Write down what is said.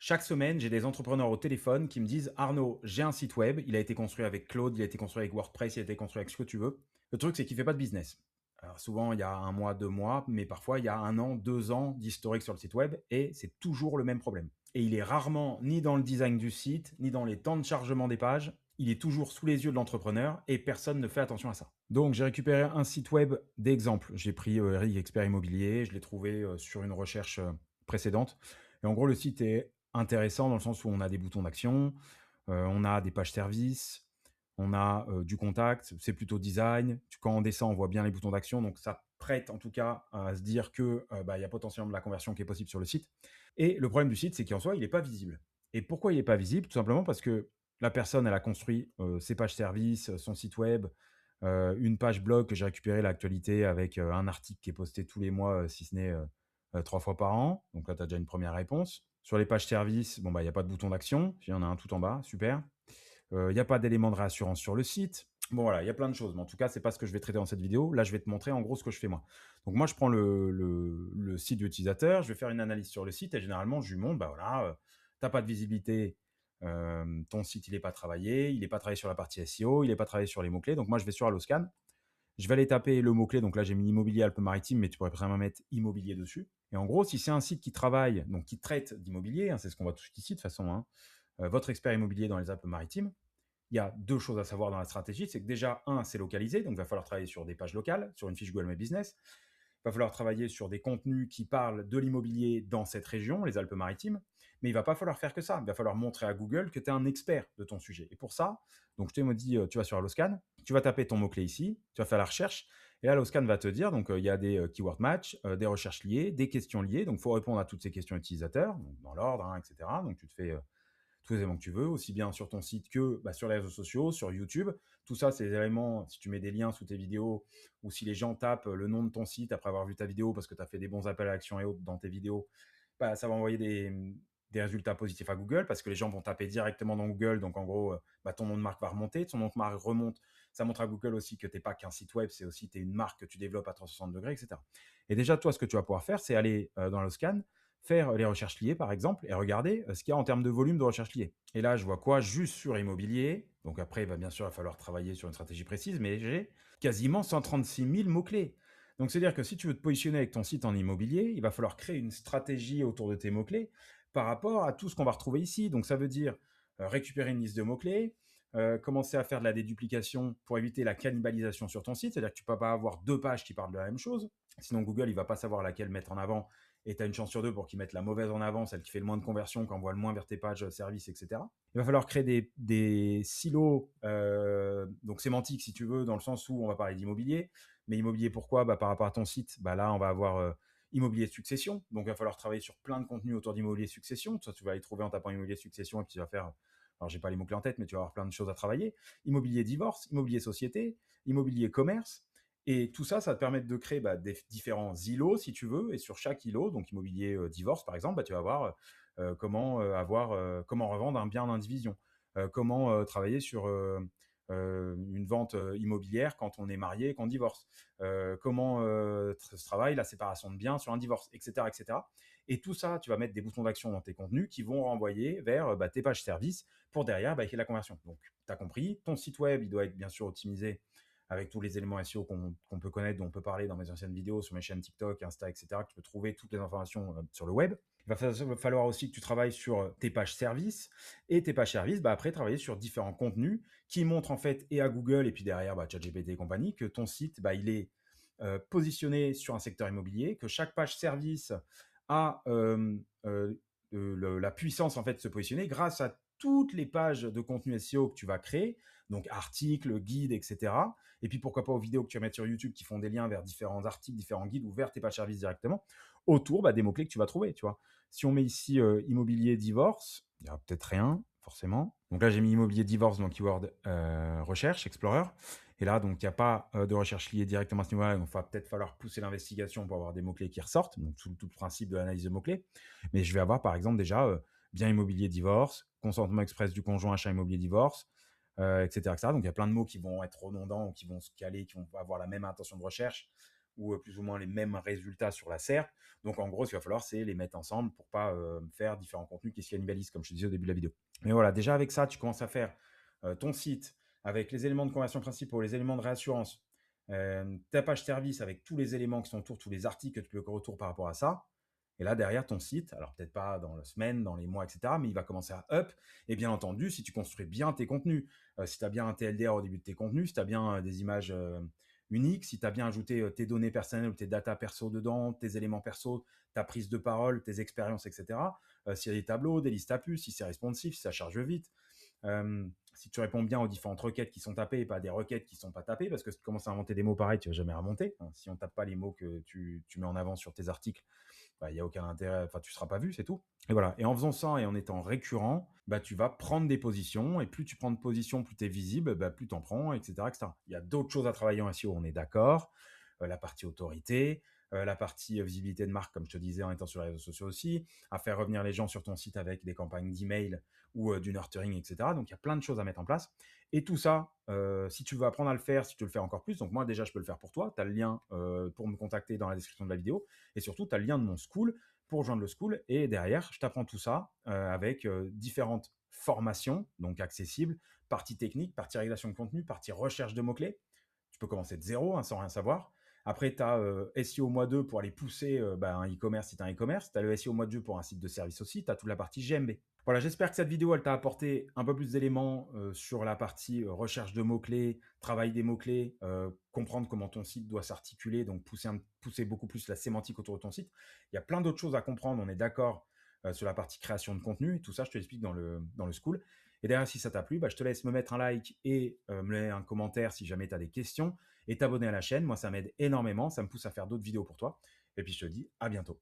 Chaque semaine, j'ai des entrepreneurs au téléphone qui me disent: «Arnaud, j'ai un site web, il a été construit avec Claude, il a été construit avec WordPress, il a été construit avec ce que tu veux. Le truc, c'est qu'il fait pas de business». Alors souvent, il y a un mois, 2 mois, mais parfois il y a un an, 2 ans d'historique sur le site web et c'est toujours le même problème. Et il est rarement ni dans le design du site, ni dans les temps de chargement des pages. Il est toujours sous les yeux de l'entrepreneur et personne ne fait attention à ça. Donc j'ai récupéré un site web d'exemple. J'ai pris, Eric Expert Immobilier, je l'ai trouvé, sur une recherche, précédente et en gros, le site est intéressant dans le sens où on a des boutons d'action, on a des pages services, on a, du contact, c'est plutôt design. Quand on descend, on voit bien les boutons d'action, donc ça prête en tout cas à se dire que, bah, il y a potentiellement de la conversion qui est possible sur le site et le problème du site, c'est qu'en soi, il n'est pas visible et pourquoi il n'est pas visible? Tout simplement parce que la personne, elle a construit, ses pages services, son site web, une page blog que j'ai récupéré l'actualité avec, un article qui est posté tous les mois, si ce n'est, 3 fois par an. Donc là, tu as déjà une première réponse. Sur les pages services, bon, bah, il y a pas de bouton d'action. Il y en a un tout en bas, super. Il y a pas d'élément de réassurance sur le site. Bon, voilà, il y a plein de choses, mais en tout cas, c'est pas ce que je vais traiter dans cette vidéo. Là, je vais te montrer en gros ce que je fais moi. Donc moi, je prends le site de l'utilisateur, je vais faire une analyse sur le site et généralement, je lui montre, bah, voilà, tu pas de visibilité, ton site, il est pas travaillé, il est pas travaillé sur la partie SEO, il est pas travaillé sur les mots-clés. Donc moi, je vais sur Alloscan, je vais aller taper le mot-clé. Donc là, j'ai mis immobilier Alpes-Maritimes, mais tu pourrais vraiment mettre immobilier dessus. Et en gros, si c'est un site qui travaille, donc qui traite d'immobilier, hein, c'est ce qu'on voit tout ici de toute façon, hein, votre expert immobilier dans les Alpes-Maritimes, il y a deux choses à savoir dans la stratégie. C'est que déjà, un, c'est localisé, donc il va falloir travailler sur des pages locales, sur une fiche Google My Business. Il va falloir travailler sur des contenus qui parlent de l'immobilier dans cette région, les Alpes-Maritimes. Mais il va pas falloir faire que ça. Il va falloir montrer à Google que tu es un expert de ton sujet. Et pour ça, donc je t'ai dit, tu vas sur Alloscan, tu vas taper ton mot-clé ici, tu vas faire la recherche. Et là, Alloscan va te dire, donc il y a des keyword match, des recherches liées, des questions liées. Donc il faut répondre à toutes ces questions utilisateurs, donc dans l'ordre, hein, etc. Donc tu te fais tous les éléments que tu veux, aussi bien sur ton site que bah, sur les réseaux sociaux, sur YouTube. Tout ça, c'est des éléments, si tu mets des liens sous tes vidéos, ou si les gens tapent le nom de ton site après avoir vu ta vidéo parce que tu as fait des bons appels à l'action et autres dans tes vidéos, bah, ça va envoyer des résultats positifs à Google parce que les gens vont taper directement dans Google. Donc en gros, bah, ton nom de marque va remonter, ton nom de marque remonte. Ça montre à Google aussi que tu n'es pas qu'un site web, c'est aussi une marque que tu développes à 360 degrés, etc. Et déjà, toi, ce que tu vas pouvoir faire, c'est aller dans le scan, faire les recherches liées, par exemple, et regarder ce qu'il y a en termes de volume de recherches liées. Et là, je vois quoi? Juste sur immobilier. Donc après, bien sûr, il va falloir travailler sur une stratégie précise, mais j'ai quasiment 136 000 mots-clés. Donc, c'est-à-dire que si tu veux te positionner avec ton site en immobilier, il va falloir créer une stratégie autour de tes mots-clés par rapport à tout ce qu'on va retrouver ici. Donc, ça veut dire récupérer une liste de mots-clés, commencer à faire de la déduplication pour éviter la cannibalisation sur ton site. C'est-à-dire que tu ne peux pas avoir deux pages qui parlent de la même chose. Sinon, Google, il ne va pas savoir laquelle mettre en avant et tu as une chance sur deux pour qu'ils mettent la mauvaise en avant, celle qui fait le moins de conversion, qui envoie le moins vers tes pages services, etc. Il va falloir créer des silos, donc sémantiques si tu veux, dans le sens où on va parler d'immobilier. Mais immobilier pourquoi? Bah, par rapport à ton site, bah, là on va avoir immobilier de succession. Donc il va falloir travailler sur plein de contenus autour d'immobilier de succession. Ça, tu vas les trouver en tapant immobilier de succession et puis tu vas faire, alors j'ai pas les mots-clés en tête, mais tu vas avoir plein de choses à travailler. Immobilier divorce, immobilier société, immobilier commerce. Et tout ça, ça va te permettre de créer bah, des différents îlots, si tu veux. Et sur chaque îlot, donc immobilier divorce, par exemple, bah, tu vas voir comment revendre un bien en indivision, comment travailler sur une vente immobilière quand on est marié et qu'on divorce, comment se travaille la séparation de biens sur un divorce, etc., etc. Et tout ça, tu vas mettre des boutons d'action dans tes contenus qui vont renvoyer vers bah, tes pages services pour derrière bah, qu'il y ait la conversion. Donc, tu as compris, ton site web, il doit être bien sûr optimisé avec tous les éléments SEO qu'on peut connaître, dont on peut parler dans mes anciennes vidéos, sur mes chaînes TikTok, Insta, etc., que tu peux trouver toutes les informations sur le web. Il va falloir aussi que tu travailles sur tes pages services, et tes pages services, bah, après, travailler sur différents contenus qui montrent en fait, et à Google, et puis derrière, bah, ChatGPT et compagnie, que ton site, bah, il est positionné sur un secteur immobilier, que chaque page service a la puissance en fait de se positionner grâce à toutes les pages de contenu SEO que tu vas créer, donc articles, guides, etc. Et puis pourquoi pas aux vidéos que tu vas mettre sur YouTube qui font des liens vers différents articles, différents guides ou vers tes pages services directement, autour bah, des mots-clés que tu vas trouver, tu vois. Si on met ici immobilier divorce, il n'y aura peut-être rien, forcément. Donc là, j'ai mis immobilier divorce dans keyword recherche, Explorer. Et là, donc, il n'y a pas de recherche liée directement à ce niveau-là. Donc, il va peut-être falloir pousser l'investigation pour avoir des mots-clés qui ressortent. Donc, tout le principe de l'analyse de mots-clés. Mais je vais avoir, par exemple, déjà bien immobilier divorce, consentement express du conjoint, achat immobilier divorce, etc., etc. Donc, il y a plein de mots qui vont être redondants ou qui vont se caler, qui vont avoir la même intention de recherche ou plus ou moins les mêmes résultats sur la SERP. Donc, en gros, ce qu'il va falloir, c'est les mettre ensemble pour pas faire différents contenus qui se cannibalisent, comme je te disais au début de la vidéo. Mais voilà, déjà avec ça, tu commences à faire ton site avec les éléments de conversion principaux, les éléments de réassurance, ta page service avec tous les éléments qui sont autour, tous les articles que tu peux retour par rapport à ça. Et là, derrière ton site, alors peut-être pas dans la semaine, dans les mois, etc., mais il va commencer à up. Et bien entendu, si tu construis bien tes contenus, si tu as bien un TLDR au début de tes contenus, si tu as bien des images uniques, si tu as bien ajouté tes données personnelles ou tes data perso dedans, tes éléments perso, ta prise de parole, tes expériences, etc., s'il y a des tableaux, des listes à puces, si c'est responsive, si ça charge vite, si tu réponds bien aux différentes requêtes qui sont tapées et pas des requêtes qui ne sont pas tapées, parce que si tu commences à inventer des mots pareils, tu ne vas jamais remonter. Si on ne tape pas les mots que tu mets en avant sur tes articles, il n'y a aucun intérêt, enfin, tu ne seras pas vu, c'est tout. Et voilà. Et en faisant ça et en étant récurrent, tu vas prendre des positions, et plus tu prends de positions, plus tu es visible, plus tu en prends, etc., etc. Il y a d'autres choses à travailler en SEO, on est d'accord. La partie autorité, la partie visibilité de marque, comme je te disais, en étant sur les réseaux sociaux aussi, à faire revenir les gens sur ton site avec des campagnes d'email ou du nurturing, etc. Donc, il y a plein de choses à mettre en place. Et tout ça, si tu veux apprendre à le faire, si tu veux le faire encore plus, donc moi déjà, je peux le faire pour toi. Tu as le lien pour me contacter dans la description de la vidéo. Et surtout, tu as le lien de mon school pour rejoindre le school. Et derrière, je t'apprends tout ça avec différentes formations, donc accessibles, partie technique, partie régulation de contenu, partie recherche de mots-clés. Tu peux commencer de zéro, hein, sans rien savoir. Après, tu as SEO x2 pour aller pousser un e-commerce si tu as un e-commerce. Tu as le SEO x2 pour un site de service aussi. Tu as toute la partie GMB. Voilà, j'espère que cette vidéo, elle t'a apporté un peu plus d'éléments sur la partie recherche de mots-clés, travail des mots-clés, comprendre comment ton site doit s'articuler, donc pousser beaucoup plus la sémantique autour de ton site. Il y a plein d'autres choses à comprendre, on est d'accord sur la partie création de contenu. Et tout ça, je te l'explique dans le school. Et derrière, si ça t'a plu, je te laisse me mettre un like et me laisser un commentaire si jamais tu as des questions et t'abonner à la chaîne. Moi, ça m'aide énormément, ça me pousse à faire d'autres vidéos pour toi. Et puis, je te dis à bientôt.